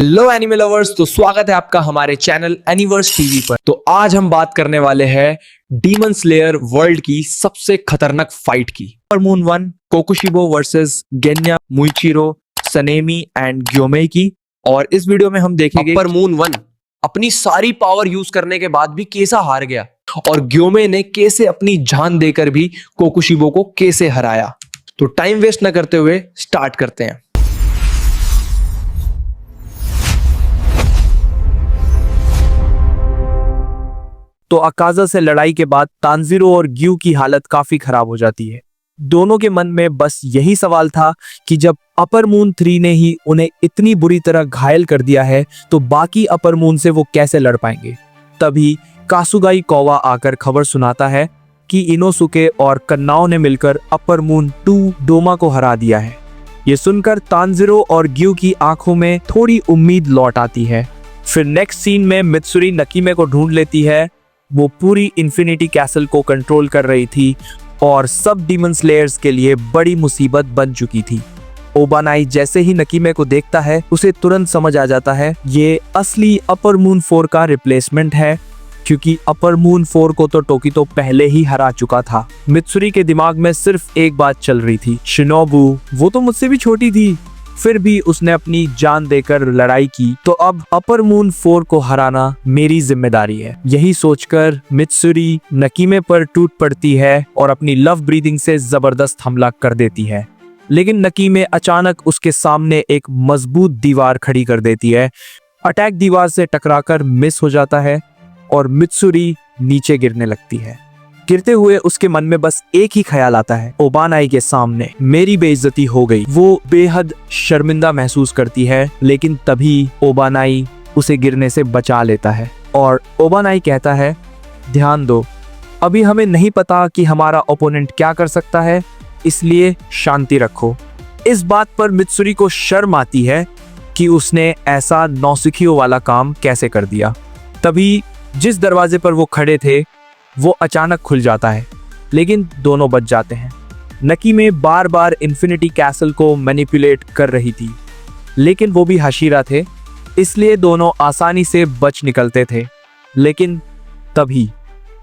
Hello anime lovers, तो स्वागत है आपका हमारे चैनल एनिवर्स टीवी पर। तो आज हम बात करने वाले हैं डीमन स्लेयर वर्ल्ड की सबसे खतरनाक फाइट की। Upper moon 1 Kokushibo versus Genya Muichiro Sanemi and Gyomei की। और इस वीडियो में हम देखेंगे अपर मून 1 अपनी सारी पावर यूज करने के बाद भी कैसा हार गया और ग्योमेई ने कैसे अपनी जान देकर भी कोकुशिबो को कैसे हराया। तो टाइम वेस्ट न करते हुए स्टार्ट करते हैं। तो अकाजा से लड़ाई के बाद तांजीरो और ग्यू की हालत काफी खराब हो जाती है। दोनों के मन में बस यही सवाल था कि जब अपर मून 3 ने ही उन्हें इतनी बुरी तरह घायल कर दिया है तो बाकी अपर मून से वो कैसे लड़ पाएंगे। तभी कासुगाई कौवा आकर खबर सुनाता है कि इनोसुके और कन्नाओ ने मिलकर अपर मून 2 डोमा को हरा दिया है। ये सुनकर तांजीरो और ग्यू की आंखों में थोड़ी उम्मीद लौट आती है। फिर नेक्स्ट सीन में मित्सुरी नकीमे को ढूंढ लेती है। वो पूरी इन्फिनिटी कैसल को कंट्रोल कर रही थी और सब डीमन स्लेयर्स के लिए बड़ी मुसीबत बन चुकी थी। ओबानाई जैसे ही नकीमे को देखता है उसे तुरंत समझ आ जाता है ये असली अपर मून 4 का रिप्लेसमेंट है, क्योंकि अपर मून 4 को तो टोकितो पहले ही हरा चुका था। मित्सुरी के दिमाग में सिर्फ एक बात चल रही थी, शिनोबू वो तो मुझसे भी छोटी थी, फिर भी उसने अपनी जान देकर लड़ाई की, तो अब अपर मून 4 को हराना मेरी जिम्मेदारी है। यही सोचकर मित्सुरी नकीमे पर टूट पड़ती है और अपनी लव ब्रीदिंग से जबरदस्त हमला कर देती है। लेकिन नकीमे अचानक उसके सामने एक मजबूत दीवार खड़ी कर देती है। अटैक दीवार से टकराकर मिस हो जाता है और मित्सुरी नीचे गिरने लगती है। गिरते हुए उसके मन में बस एक ही ख्याल आता है, ओबानाई के सामने मेरी बेइज्जती हो गई। वो बेहद शर्मिंदा महसूस करती है, लेकिन तभी ओबानाई उसे गिरने से बचा लेता है और ओबानाई कहता है, ध्यान दो, अभी हमें नहीं पता कि हमारा ओपोनेंट क्या कर सकता है, इसलिए शांति रखो। इस बात पर मित्सुरी को शर्म आती है कि उसने ऐसा नौसिखियों वाला काम कैसे कर दिया। तभी जिस दरवाजे पर वो खड़े थे वो अचानक खुल जाता है, लेकिन दोनों बच जाते हैं। नकीमे बार बार इन्फिनिटी कैसल को मैनिपुलेट कर रही थी, लेकिन वो भी हशीरा थे, इसलिए दोनों आसानी से बच निकलते थे। लेकिन तभी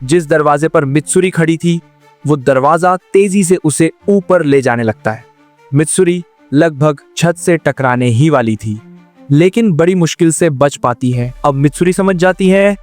जिस दरवाजे पर मित्सुरी खड़ी थी वो दरवाजा तेजी से उसे ऊपर ले जाने लगता है। मित्सुरी लगभग छत से टकराने ही वाली थी, लेकिन बड़ी मुश्किल से बच पाती है। अब मित्सुरी समझ जाती है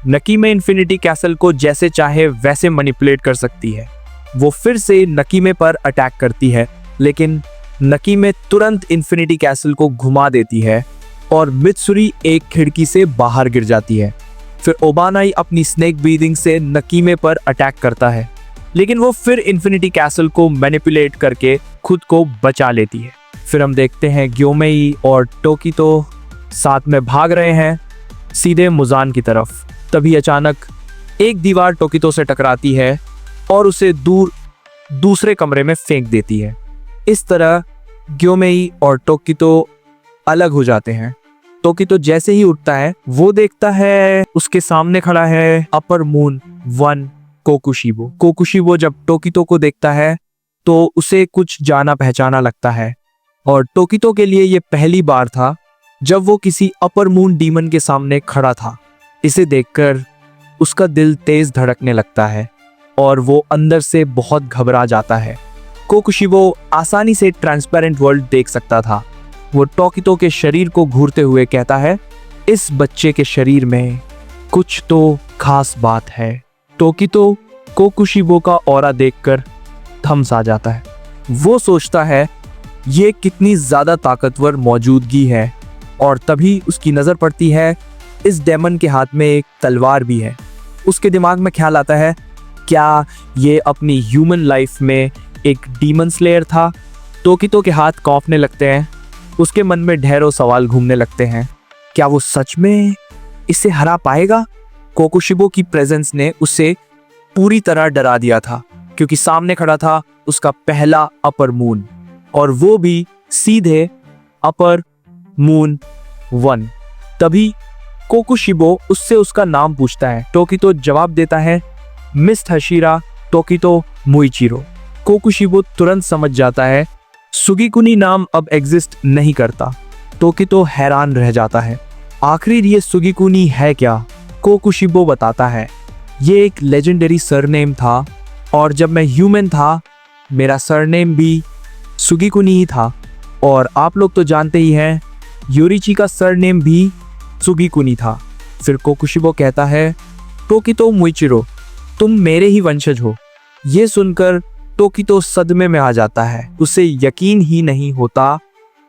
नकीमे इन्फिनिटी कैसल को जैसे चाहे वैसे मैनिपुलेट कर सकती है। वो फिर से नकीमे पर अटैक करती है, लेकिन नकीमे तुरंत इन्फिनिटी कैसल को घुमा देती है और मित्सुरी एक खिड़की से बाहर गिर जाती है। फिर ओबानाई अपनी स्नेक ब्रीदिंग से नकीमे पर अटैक करता है, लेकिन वो फिर इन्फिनिटी कैसल को मैनिपुलेट करके खुद को बचा लेती है। फिर हम देखते हैं ग्योमेई और टोकितो साथ में भाग रहे हैं सीधे मुजान की तरफ। तभी अचानक एक दीवार टोकितो से टकराती है और उसे दूसरे कमरे में फेंक देती है। इस तरह ग्योमेई और टोकितो अलग हो जाते हैं। टोकितो जैसे ही उठता है वो देखता है उसके सामने खड़ा है अपर मून 1 कोकुशिबो। कोकुशिबो जब टोकितो को देखता है तो उसे कुछ जाना पहचाना लगता है और टोकितो के लिए ये पहली बार था जब वो किसी अपर मून डीमन के सामने खड़ा था। इसे देखकर उसका दिल तेज धड़कने लगता है और वो अंदर से बहुत घबरा जाता है। कोकुशिबो आसानी से ट्रांसपेरेंट वर्ल्ड देख सकता था। वो टोकितो के शरीर को घूरते हुए कहता है, इस बच्चे के शरीर में कुछ तो खास बात है। टोकितो कोकुशिबो का ऑरा देखकर थम सा जाता है। वो सोचता है ये कितनी ज्यादा ताकतवर मौजूदगी है, और तभी उसकी नजर पड़ती है इस डेमन के हाथ में एक तलवार भी है। उसके दिमाग में ख्याल आता है, क्या ये अपनी ह्यूमन लाइफ में एक डीमन स्लेयर था? टोकितो के हाथ कांपने लगते हैं। उसके मन में ढेरों सवाल घूमने लगते हैं। क्या वो सच में इसे हरा पाएगा? कोकुशिबो की प्रेजेंस ने उसे पूरी तरह डरा दिया था, क्योंकि सामने खड़ा था उसका पहला अपर मून, और वो भी सीधे अपर मून 1। तभी कोकुशिबो उससे उसका नाम पूछता है। टोकितो जवाब देता है, मिस हशीरा टोकितो मुइचिरो। कोकुशिबो तुरंत समझ जाता है सुगिकुनी नाम अब एग्जिस्ट नहीं करता। टोकितो हैरान रह जाता है। आखिर ये सुगिकुनी है क्या? कोकुशिबो बताता है, ये एक लेजेंडरी सरनेम था और जब मैं ह्यूमन था मेरा सरनेम भी सुगिकुनी ही था। और आप लोग तो जानते ही हैं योरिची का सरनेम भी सुगिकुनी था। फिर कोकुशिबो कहता है, टोकितो मुइचिरो, तुम मेरे ही वंशज हो। ये सुनकर टोकितो सदमे में आ जाता है। उसे यकीन ही नहीं होता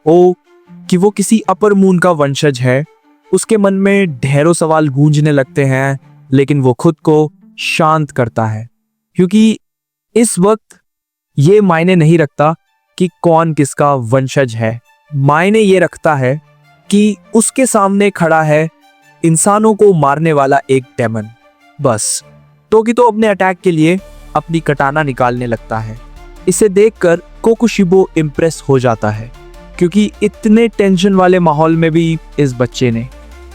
कि वो किसी अपर मून का वंशज है। उसके मन में ढेरों सवाल गूंजने लगते हैं, लेकिन वो खुद को शांत करता है क्योंकि इस वक्त ये मायने नहीं रखता कि कौन किसका वंशज है। मायने ये रखता है कि उसके सामने खड़ा है इंसानों को मारने वाला एक डेमन। बस टोकितो अपने अटैक के लिए अपनी कटाना निकालने लगता है। इसे देखकर कोकुशिबो इम्प्रेस हो जाता है क्योंकि इतने टेंशन वाले माहौल में भी इस बच्चे ने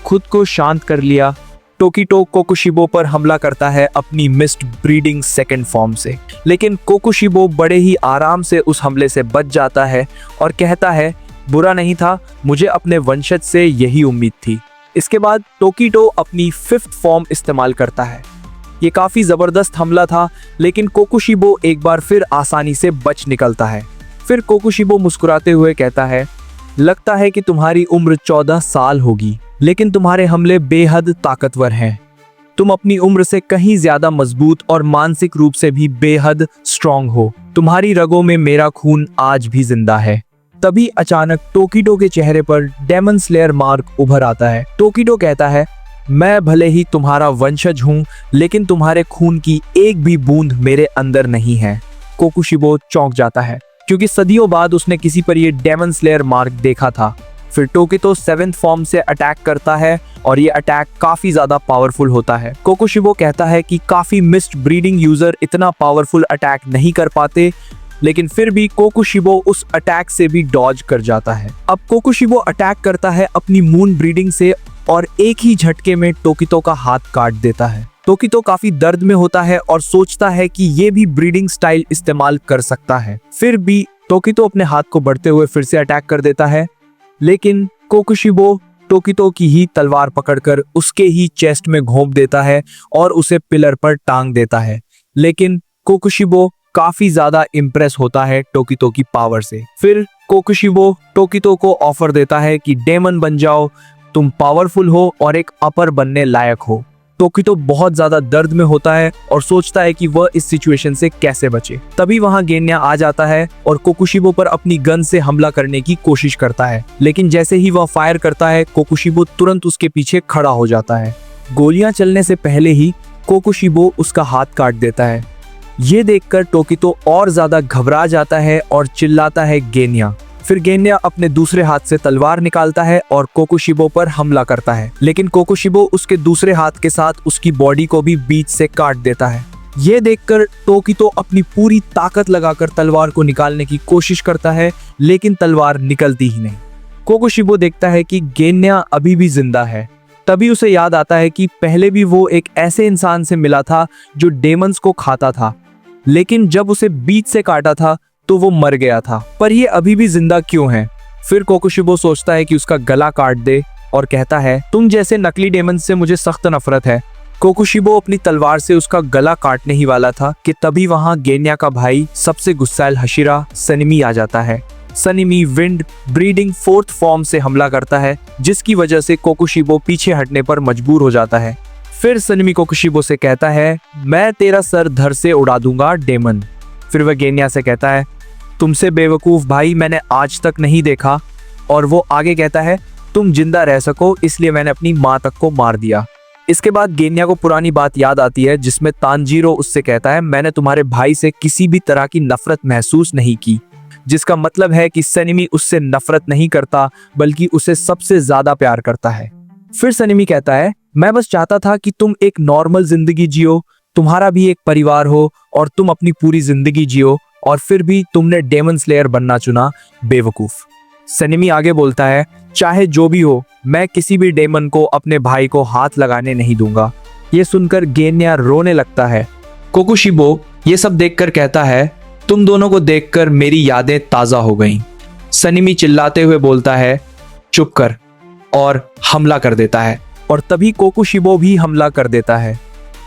खुद को शांत कर लिया। टोकितो कोकुशिबो पर हमला करता है अपनी मिस्ड ब्रीडिंग सेकंड फॉर्म से, लेकिन कोकुशिबो बड़े ही आराम से उस हमले से बच जाता है और कहता है, बुरा नहीं था, मुझे अपने वंशज से यही उम्मीद थी। इसके बाद टोकितो अपनी फिफ्थ फॉर्म इस्तेमाल करता है। ये काफी जबरदस्त हमला था, लेकिन कोकुशिबो एक बार फिर आसानी से बच निकलता है। फिर कोकुशिबो मुस्कुराते हुए कहता है, लगता है कि तुम्हारी उम्र 14 साल होगी, लेकिन तुम्हारे हमले बेहद ताकतवर हैं। तुम अपनी उम्र से कहीं ज्यादा मजबूत और मानसिक रूप से भी बेहद स्ट्रांग हो। तुम्हारी रगों में मेरा खून आज भी जिंदा है। तभी अचानक टोकितो के चेहरे पर डेमन स्लेयर मार्क उभर आता है। टोकितो कहता है, मैं भले ही तुम्हारा वंशज हूँ, लेकिन तुम्हारे खून की एक भी बूंद मेरे अंदर नहीं है। कोकुशिबो चौंक जाता है क्योंकि सदियों बाद उसने किसी पर ये डेमन स्लेयर मार्क देखा था। फिर टोकितो 7th फॉर्म से अटैक करता है और ये अटैक काफी ज्यादा पावरफुल होता है। कोकुशिबो कहता है कि काफी मिस्ड ब्रीडिंग यूजर इतना पावरफुल अटैक नहीं कर पाते, लेकिन फिर भी कोकुशिबो उस अटैक से भी डॉज कर जाता है। अब कोकुशिबो अटैक करता है अपनी मून ब्रीडिंग से और एक ही झटके में टोकितो का हाथ काट देता है। टोकितो काफी दर्द में होता है और सोचता है कि ये भी ब्रीडिंग स्टाइल इस्तेमाल कर सकता है। फिर भी टोकितो अपने हाथ को बढ़ते हुए फिर से अटैक कर देता है, लेकिन कोकुशिबो टोकितो की ही तलवार पकड़कर उसके ही चेस्ट में घोंप देता है और उसे पिलर पर टांग देता है। लेकिन कोकुशिबो काफी ज्यादा इम्प्रेस होता है टोकितो की पावर से। फिर कोकुशिबो टोकितो को ऑफर देता है कि डेमन बन जाओ, तुम पावरफुल हो और एक अपर बनने लायक हो। टोकितो बहुत ज्यादा दर्द में होता है और सोचता है कि वह इस सिचुएशन से कैसे बचे। तभी वहां गेन्या आ जाता है और कोकुशिबो पर अपनी गन से हमला करने की कोशिश करता है, लेकिन जैसे ही वह फायर करता है कोकुशिबो तुरंत उसके पीछे खड़ा हो जाता है। गोलियां चलने से पहले ही कोकुशिबो उसका हाथ काट देता है। ये देखकर टोकितो और ज्यादा घबरा जाता है और चिल्लाता है, गेन्या। फिर गेन्या अपने दूसरे हाथ से तलवार निकालता है और कोकुशिबो पर हमला करता है, लेकिन कोकुशिबो उसके दूसरे हाथ के साथ उसकी बॉडी को भी बीच से काट देता है। ये देखकर टोकितो अपनी पूरी ताकत लगाकर तलवार को निकालने की कोशिश करता है, लेकिन तलवार निकलती ही नहीं। कोकुशिबो देखता है कि गेन्या अभी भी जिंदा है। तभी उसे याद आता है कि पहले भी वो एक ऐसे इंसान से मिला था जो डेमंस को खाता था, लेकिन जब उसे बीच से काटा था तो वो मर गया था, पर ये अभी भी जिंदा क्यों है। फिर कोकुशिबो सोचता है कि उसका गला काट दे और कहता है, तुम जैसे नकली डेमन से मुझे सख्त नफरत है। कोकुशिबो अपनी तलवार से उसका गला काटने ही वाला था कि तभी वहां गेन्या का भाई सबसे गुस्साइल हशिरा सनिमी आ जाता है। सनिमी विंड ब्रीडिंग 4th फॉर्म से हमला करता है, जिसकी वजह से कोकुशिबो पीछे हटने पर मजबूर हो जाता है। फिर सनिमी कोकुशिबो से कहता है, मैं तेरा सर धड़ से उड़ा दूंगा डेमन। फिर वह गेन्या से कहता है, तुमसे बेवकूफ भाई मैंने आज तक नहीं देखा। और वो आगे कहता है, तुम जिंदा रह सको इसलिए मैंने अपनी माँ तक को मार दिया। इसके बाद गेन्या को पुरानी बात याद आती है जिसमें तांजीरो उससे कहता है, मैंने तुम्हारे भाई से किसी भी तरह की नफरत महसूस नहीं की, जिसका मतलब है कि सनिमी उससे नफरत नहीं करता बल्कि उसे सबसे ज्यादा प्यार करता है। फिर सनिमी कहता है, मैं बस चाहता था कि तुम एक नॉर्मल जिंदगी जियो, तुम्हारा भी एक परिवार हो और तुम अपनी पूरी जिंदगी जियो, और फिर भी तुमने डेमन स्लेयर बनना चुना, बेवकूफ। सनिमी आगे बोलता है, चाहे जो भी हो मैं किसी भी डेमन को अपने भाई को हाथ लगाने नहीं दूंगा। ये सुनकर गेन्या रोने लगता है। कोकुशिबो ये सब देखकर कहता है, तुम दोनों को देखकर मेरी यादें ताजा हो गईं। सनिमी चिल्लाते हुए बोलता है, चुप कर और हमला कर देता है। और तभी कोकुशिबो भी हमला कर देता है,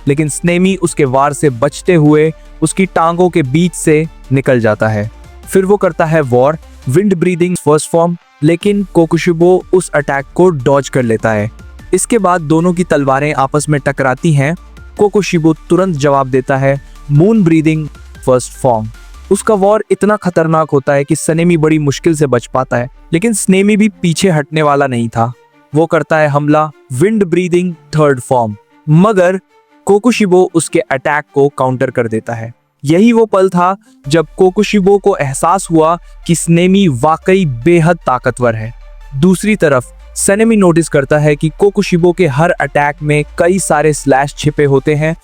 लेकिन स्नेमी उसके वार से बचते हुए उसकी टांगों के बीच से निकल जाता है। फिर वो करता है war wind breathing first form, लेकिन कोकुशिबो उस अटैक को डॉज कर लेता है। इसके बाद दोनों की तलवारें आपस में टकराती हैं। कोकुशिबो तुरंत जवाब देता है मून ब्रीदिंग फर्स्ट फॉर्म। उसका वॉर इतना खतरनाक होता है कि सनेमी बड़ी मुश्किल से बच पाता है, लेकिन स्नेमी भी पीछे हटने वाला नहीं था। वो करता है हमला विंड ब्रीदिंग थर्ड फॉर्म, मगर कोकुशिबो उसके अटैक को काउंटर कर देता है। यही वो पल था जब कोकुशिबो को एहसास हुआ कि स्नेमी वाकई बेहद ताकतवर है। दूसरी तरफ सनेमी नोटिस करता है कि कोकुशिबो के हर अटैक में कई सारे स्लैश छिपे होते हैं,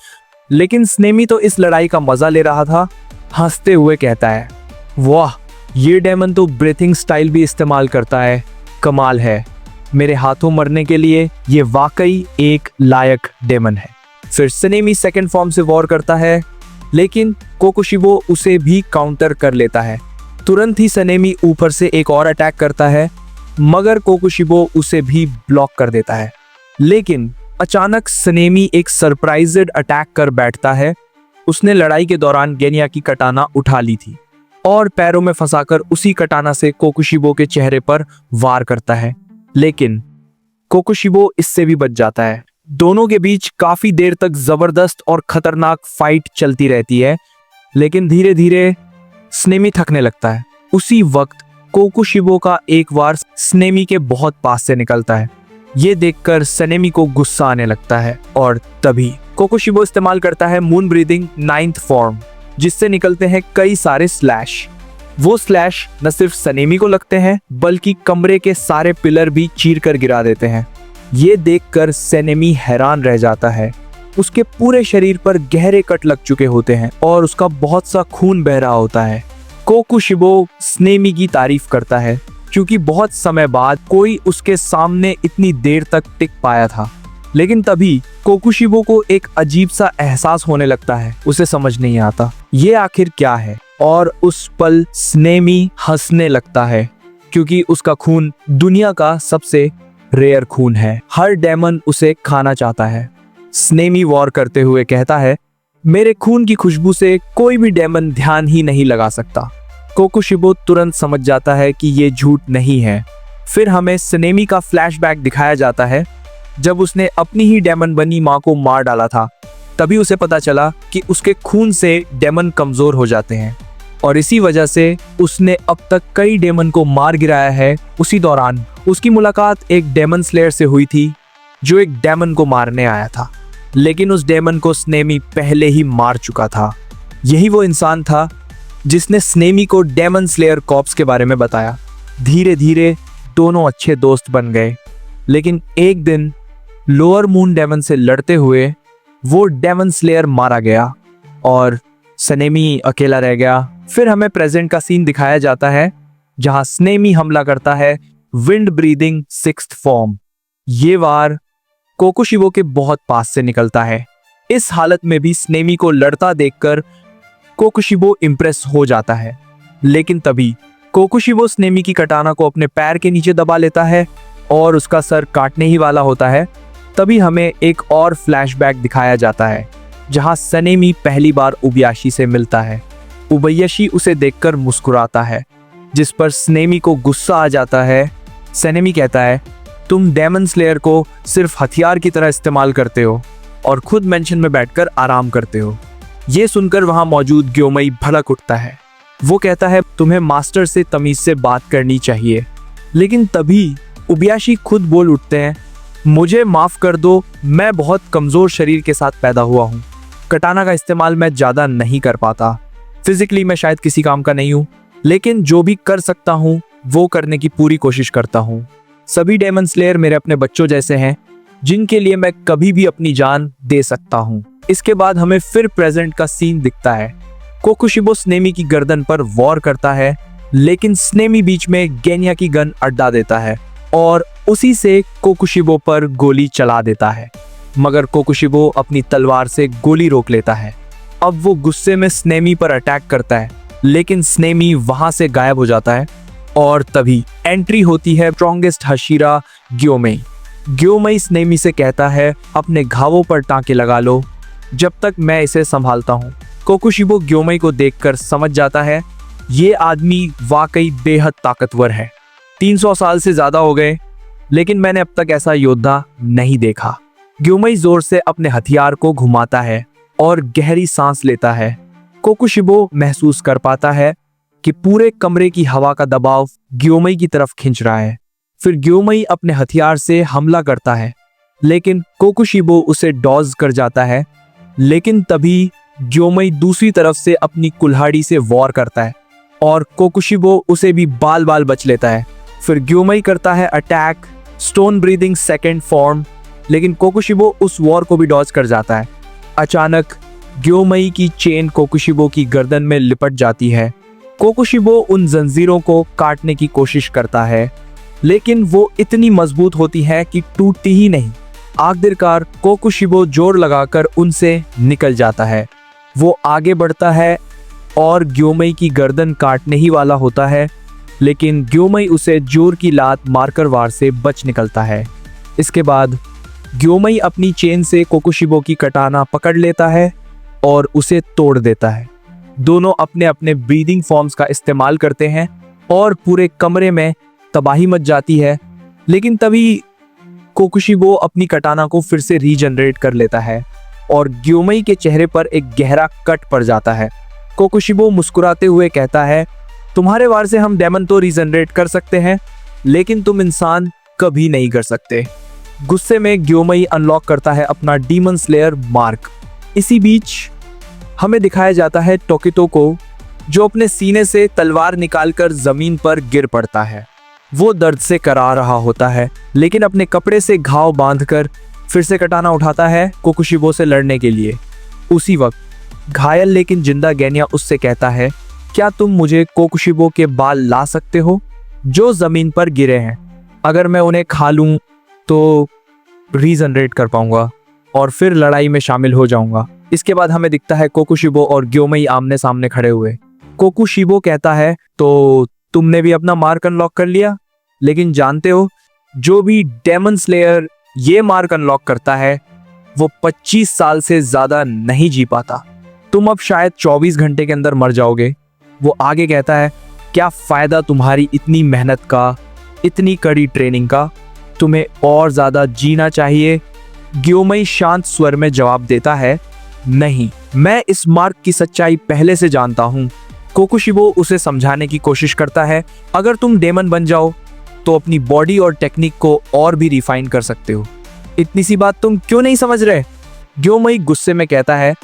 लेकिन स्नेमी तो इस लड़ाई का मजा ले रहा था। हंसते हुए कहता है, वाह, ये डेमन तो ब्रीथिंग स्टाइल भी इस्तेमाल करता है, कमाल है। मेरे हाथों मरने के लिए ये वाकई एक लायक डेमन है। फिर सनेमी सेकंड फॉर्म से वॉर करता है, लेकिन कोकुशिबो उसे भी काउंटर कर लेता है। तुरंत ही सनेमी ऊपर से एक और अटैक करता है, मगर कोकुशिबो उसे भी ब्लॉक कर देता है। लेकिन अचानक सनेमी एक सरप्राइज्ड अटैक कर बैठता है। उसने लड़ाई के दौरान गेनिया की कटाना उठा ली थी और पैरों में फंसाकर उसी कटाना से कोकुशिबो के चेहरे पर वार करता है, लेकिन कोकुशिबो इससे भी बच जाता है। दोनों के बीच काफी देर तक जबरदस्त और खतरनाक फाइट चलती रहती है, लेकिन धीरे धीरे स्नेमी थकने लगता है। उसी वक्त कोकुशिबो का एक वार स्नेमी के बहुत पास से निकलता है। ये देखकर सनेमी को गुस्सा आने लगता है और तभी कोकुशिबो इस्तेमाल करता है मून ब्रीदिंग नाइन्थ फॉर्म, जिससे निकलते हैं कई सारे स्लैश। वो स्लैश न सिर्फ सनेमी को लगते हैं, बल्कि कमरे के सारे पिलर भी चीर कर गिरा देते हैं। ये देखकर सनेमी हैरान रह जाता है। उसके पूरे शरीर पर गहरे कट लग चुके होते हैं और उसका बहुत सा खून बह रहा होता है। कोकुशिबो स्नेमी की तारीफ करता है, क्योंकि बहुत समय बाद कोई उसके सामने इतनी देर तक टिक पाया था। लेकिन तभी कोकुशिबो को एक अजीब सा एहसास होने लगता है। उसे समझ नहीं आता ये आखिर क्या है, और उस पल स्नेमी हंसने लगता है, क्योंकि उसका खून दुनिया का सबसे रेयर खून है। हर डेमन उसे खाना चाहता है। स्नेमी वॉर करते हुए कहता है, मेरे खून की खुशबू से कोई भी डेमन ध्यान ही नहीं लगा सकता। कोकुशिबो तुरंत समझ जाता है कि ये झूठ नहीं है। फिर हमें स्नेमी का फ्लैशबैक दिखाया जाता है, जब उसने अपनी ही डेमन बनी माँ को मार डाला था। तभी उसे पता चला कि उसके खून से डेमन कमजोर हो जाते हैं, और इसी वजह से उसने अब तक कई डेमन को मार गिराया है। उसी दौरान उसकी मुलाकात एक डेमन स्लेयर से हुई थी, जो एक डेमन को मारने आया था, लेकिन उस डेमन को स्नेमी पहले ही मार चुका था। यही वो इंसान था जिसने स्नेमी को डेमन स्लेयर कॉर्प्स के बारे में बताया। धीरे धीरे दोनों अच्छे दोस्त बन गए, लेकिन एक दिन लोअर मून डेमन से लड़ते हुए वो डेमन स्लेयर मारा गया और स्नेमी अकेला रह गया। फिर हमें प्रेजेंट का सीन दिखाया जाता है, जहां स्नेमी हमला करता है विंड ब्रीदिंग सिक्स्थ फॉर्म। ये वार कोकुशिबो के बहुत पास से निकलता है। इस हालत में भी स्नेमी को लड़ता देखकर कोकुशिबो इंप्रेस हो जाता है, लेकिन तभी कोकुशिबो स्नेमी की कटाना को अपने पैर के नीचे दबा लेता है और उसका सर काटने ही वाला होता है। तभी हमें एक और फ्लैशबैक दिखाया जाता है, जहां स्नेमी पहली बार उबयाशी से मिलता है। उबयाशी उसे देखकर मुस्कुराता है, जिस पर स्नेमी को गुस्सा आ जाता है। स्नेमी कहता है, तुम डेमन स्लेयर को सिर्फ हथियार की तरह इस्तेमाल करते हो और खुद मेंशन में बैठकर आराम करते हो। ये सुनकर वहां मौजूद ग्योमई भड़क उठता है। वो कहता है, तुम्हें मास्टर से तमीज से बात करनी चाहिए। लेकिन तभी उबयाशी खुद बोल उठते हैं, मुझे माफ कर दो, मैं बहुत कमजोर शरीर के साथ पैदा हुआ हूँ। कटाना का इस्तेमाल मैं ज्यादा नहीं कर पाता। फिजिकली मैं शायद किसी काम का नहीं हूँ, लेकिन जो भी कर सकता हूँ वो करने की पूरी कोशिश करता हूँ। सभी डेमन स्लेयर मेरे अपने बच्चों जैसे हैं, जिनके लिए मैं कभी भी अपनी जान दे सकता हूँ। इसके बाद हमें फिर प्रेजेंट का सीन दिखता है। कोकुशिबो स्नेमी की गर्दन पर वॉर करता है, लेकिन स्नेमी बीच में गेनिया की गन अड्डा देता है और उसी से कोकुशिबो पर गोली चला देता है, मगर कोकुशिबो अपनी तलवार से गोली रोक लेता है। अब वो गुस्से में स्नेमी पर अटैक करता है, लेकिन स्नेमी वहां से गायब हो जाता है और तभी एंट्री होती है स्ट्रॉन्गेस्ट हशीरा ग्योमेई। ग्योमेई स्नेमी से कहता है अपने घावों पर टांके लगा लो जब तक मैं इसे संभालता हूँ। कोकुशिबो ग्योमेई को देखकर समझ जाता है ये आदमी वाकई बेहद ताकतवर है। 300 साल से ज्यादा हो गए लेकिन मैंने अब तक ऐसा योद्धा नहीं देखा। ग्योमेई जोर से अपने हथियार को घुमाता है और गहरी सांस लेता है। कोकुशिबो महसूस कर पाता है कि पूरे कमरे की हवा का दबाव ग्योमेई की तरफ खींच रहा है। फिर ग्योमेई अपने हथियार से हमला करता है लेकिन कोकुशिबो उसे डॉज कर जाता है। लेकिन तभी ग्योमेई दूसरी तरफ से अपनी कुल्हाड़ी से वॉर करता है और कोकुशिबो उसे भी बाल बाल बच लेता है। फिर ग्योमेई करता है attack stone breathing second form, लेकिन कोकुशिबो उस वॉर को भी डॉज कर जाता है। अचानक ग्योमेई की चेन कोकुशिबो की गर्दन में लिपट जाती है। कोकुशिबो उन जंजीरों को काटने की कोशिश करता है लेकिन वो इतनी मजबूत होती है कि टूटती ही नहीं। आखिरकार कोकुशिबो जोर लगाकर उनसे निकल जाता है। वो आगे बढ़ता है और ग्योमेई की गर्दन काटने ही वाला होता है लेकिन ग्योमेई उसे जोर की लात मारकर वार से बच निकलता है। इसके बाद ग्योमेई अपनी चेन से कोकुशिबो की कटाना पकड़ लेता है और उसे तोड़ देता है। दोनों अपने अपने ब्रीदिंग फॉर्म्स का इस्तेमाल करते हैं और पूरे कमरे में तबाही मच जाती है। लेकिन तभी कोकुशिबो अपनी कटाना को फिर से रीजनरेट कर लेता है और ग्योमेई के चेहरे पर एक गहरा कट पड़ जाता है। कोकुशिबो मुस्कुराते हुए कहता है तुम्हारे वार से हम डेमन तो रीजनरेट कर सकते हैं लेकिन तुम इंसान कभी नहीं कर सकते। गुस्से में ग्योमेई अनलॉक करता है अपना डीमन स्लेयर मार्क। इसी बीच हमें दिखाया जाता है टोकितो को जो अपने सीने से तलवार निकालकर जमीन पर गिर पड़ता है। वो दर्द से करा रहा होता है लेकिन अपने कपड़े से घाव बांधकर फिर से कटाना उठाता है कोकुशिबो से लड़ने के लिए। उसी वक्त घायल लेकिन जिंदा गेन्या उससे कहता है क्या तुम मुझे कोकुशिबो के बाल ला सकते हो जो जमीन पर गिरे हैं? अगर मैं उन्हें खा लूं तो रीजनरेट कर पाऊंगा और फिर लड़ाई में शामिल हो जाऊंगा। इसके बाद हमें दिखता है कोकुशिबो और ग्योमेई आमने सामने खड़े हुए। कोकुशिबो कहता है तो तुमने भी अपना मार्क अनलॉक कर लिया, लेकिन जानते हो जो भी डेमन स्लेयर ये मार्क अनलॉक करता है वो 25 साल से ज्यादा नहीं जी पाता। तुम अब शायद 24 घंटे के अंदर मर जाओगे। वो आगे कहता है क्या फायदा तुम्हारी इतनी मेहनत का, इतनी कड़ी ट्रेनिंग का, तुम्हें और ज्यादा जीना चाहिए। ग्योमेई शांत स्वर में जवाब देता है नहीं, मैं इस मार्क की सच्चाई पहले से जानता हूं। कोकुशिबो उसे समझाने की कोशिश करता है अगर तुम डेमन बन जाओ तो अपनी बॉडी और टेक्निक को और भी रिफाइन कर सकते हो। इतनी सी बात तुम क्यों नहीं समझ रहे? ग्योमेई गुस्से में कहता है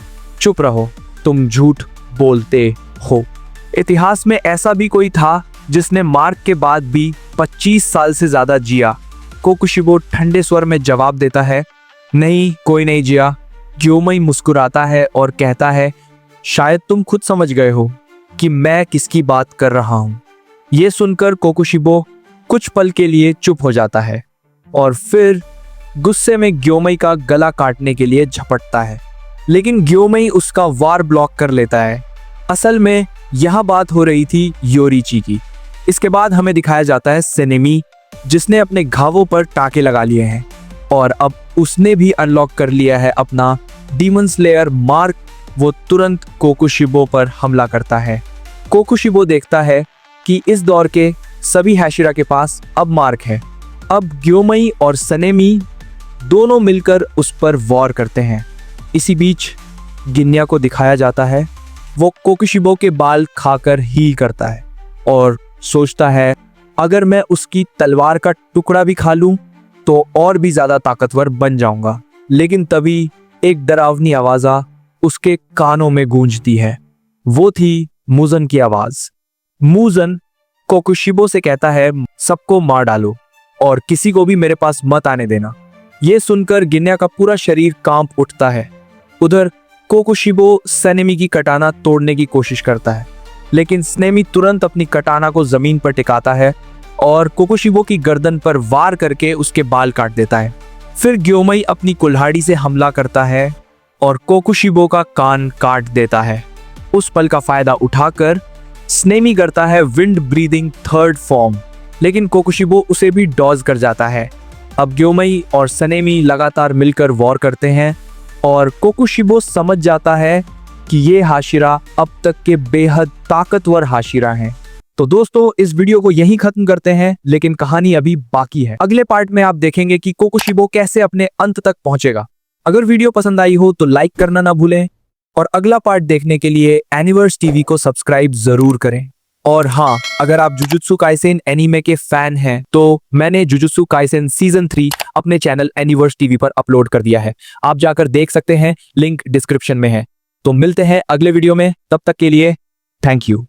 चुप रहो, तुम झूठ बोलते हो। इतिहास में ऐसा भी कोई था जिसने मार्क के बाद भी 25 साल से ज्यादा जिया? कोकुशिबो ठंडे स्वर में जवाब देता है नहीं, कोई नहीं जिया। ग्योमेई मुस्कुराता है और कहता है शायद तुम खुद समझ गए हो कि मैं किसकी बात कर रहा हूं। यह सुनकर कोकुशिबो कुछ पल के लिए चुप हो जाता है और फिर गुस्से में ग्योमेई का गला काटने के लिए झपटता है, लेकिन ग्योमेई उसका वार ब्लॉक कर लेता है। असल में यह बात हो रही थी योरीची की। इसके बाद हमें दिखाया जाता है सेनेमी जिसने अपने घावों पर टाके लगा लिए हैं और अब उसने भी अनलॉक कर लिया है अपना डीमन स्लेयर मार्क। वो तुरंत कोकुशिबो पर हमला करता है। कोकुशिबो देखता है कि इस दौर के सभी हैशिरा के पास अब मार्क है। अब ग्योमेई और सनेमी दोनों मिलकर उस पर वॉर करते हैं। इसी बीच गिन्या को दिखाया जाता है वो कोकुशिबो के बाल खाकर ही करता है और सोचता है अगर मैं उसकी तलवार का टुकड़ा भी खा लूं तो और भी ज्यादा ताकतवर बन जाऊंगा। लेकिन तभी एक डरावनी आवाज उसके कानों में गूंजती है। वो थी मुजन की आवाज। मुजन कोकुशिबो से कहता है सबको मार डालो और किसी को भी मेरे पास मत आने देना। ये सुनकर गिन्या का पूरा शरीर कांप उठता है। उधर कोकुशिबो सनेमी की कटाना तोड़ने की कोशिश करता है, लेकिन सनेमी तुरंत अपनी कटाना को जमीन पर टिकाता है और कोकुशिबो की गर्दन पर वार करके उसके बाल काट देता है। फिर ग्योमेई अपनी कुल्हाड़ी से हमला करता है और कोकुशिबो का कान काट देता है। उस पल का फायदा उठाकर स्नेमी करता है विंड ब्रीदिंग थर्ड फॉर्म, लेकिन कोकुशिबो उसे भी डॉज कर जाता है। अब ग्योमई और सनेमी लगातार मिलकर वॉर करते हैं और कोकुशिबो समझ जाता है कि ये हाशिरा अब तक के बेहद ताकतवर हाशिरा हैं। तो दोस्तों इस वीडियो को यहीं खत्म करते हैं, लेकिन कहानी अभी बाकी है। अगले पार्ट में आप देखेंगे कि कोकुशिबो कैसे अपने अंत तक पहुंचेगा। अगर वीडियो पसंद आई हो तो लाइक करना ना भूलें और अगला पार्ट देखने के लिए एनिवर्स टीवी को सब्सक्राइब जरूर करें। और हाँ, अगर आप जुजुत्सु काइसेन एनीमे के फैन हैं तो मैंने जुजुत्सु काइसेन सीजन 3 अपने चैनल एनिवर्स टीवी पर अपलोड कर दिया है, आप जाकर देख सकते हैं, लिंक डिस्क्रिप्शन में है। तो मिलते हैं अगले वीडियो में, तब तक के लिए थैंक यू।